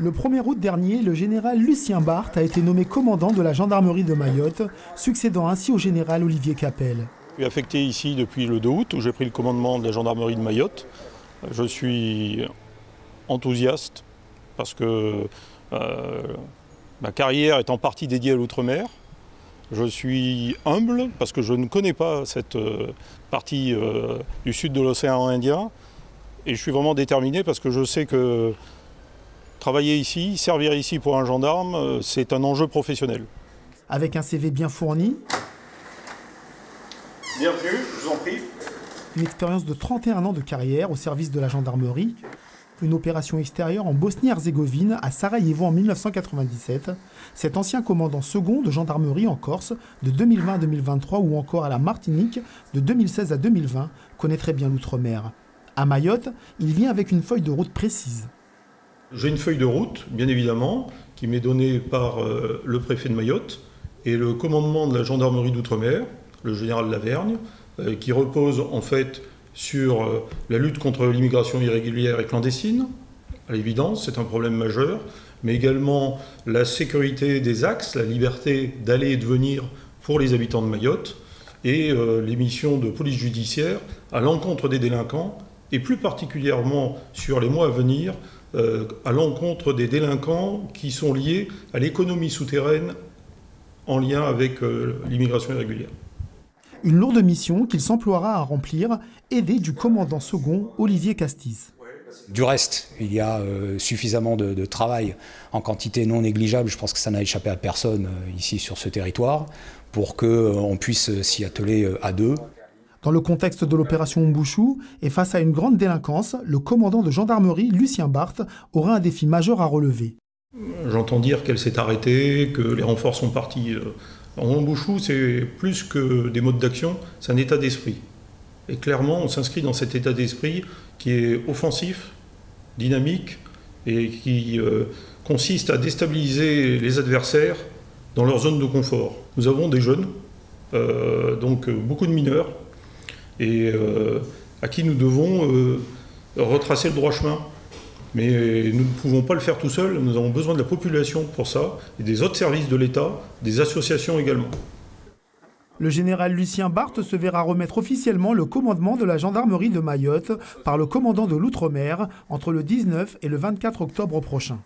Le 1er août dernier, le général Lucien Barthe a été nommé commandant de la gendarmerie de Mayotte, succédant ainsi au général Olivier Capel. Je suis affecté ici depuis le 2 août, où j'ai pris le commandement de la gendarmerie de Mayotte. Je suis enthousiaste parce que ma carrière est en partie dédiée à l'outre-mer. Je suis humble parce que je ne connais pas cette partie du sud de l'océan Indien. Et je suis vraiment déterminé parce que je sais que travailler ici, servir ici pour un gendarme, c'est un enjeu professionnel. Avec un CV bien fourni, bienvenue, je vous en prie. Une expérience de 31 ans de carrière au service de la gendarmerie, une opération extérieure en Bosnie-Herzégovine à Sarajevo en 1997, cet ancien commandant second de gendarmerie en Corse de 2020 à 2023 ou encore à la Martinique de 2016 à 2020 connaît très bien l'outre-mer. À Mayotte, il vient avec une feuille de route précise. J'ai une feuille de route, bien évidemment, qui m'est donnée par le préfet de Mayotte et le commandement de la gendarmerie d'outre-mer, le général Lavergne, qui repose en fait sur la lutte contre l'immigration irrégulière et clandestine. À l'évidence, c'est un problème majeur, mais également la sécurité des axes, la liberté d'aller et de venir pour les habitants de Mayotte, et les missions de police judiciaire à l'encontre des délinquants, et plus particulièrement sur les mois à venir, à l'encontre des délinquants qui sont liés à l'économie souterraine en lien avec l'immigration irrégulière. Une lourde mission qu'il s'emploiera à remplir, aidé du commandant second Olivier Castis. Du reste, il y a suffisamment de travail en quantité non négligeable, je pense que ça n'a échappé à personne ici sur ce territoire, pour qu'on puisse s'y atteler à deux. Dans le contexte de l'opération Umbushu et face à une grande délinquance, le commandant de gendarmerie, Lucien Barthe, aura un défi majeur à relever. J'entends dire qu'elle s'est arrêtée, que les renforts sont partis. En Umbushu, c'est plus que des modes d'action, c'est un état d'esprit. Et clairement, on s'inscrit dans cet état d'esprit qui est offensif, dynamique, et qui consiste à déstabiliser les adversaires dans leur zone de confort. Nous avons des jeunes, donc beaucoup de mineurs, et à qui nous devons retracer le droit chemin. Mais nous ne pouvons pas le faire tout seuls, nous avons besoin de la population pour ça, et des autres services de l'État, des associations également. Le général Lucien Barthe se verra remettre officiellement le commandement de la gendarmerie de Mayotte par le commandant de l'outre-mer entre le 19 et le 24 octobre prochain.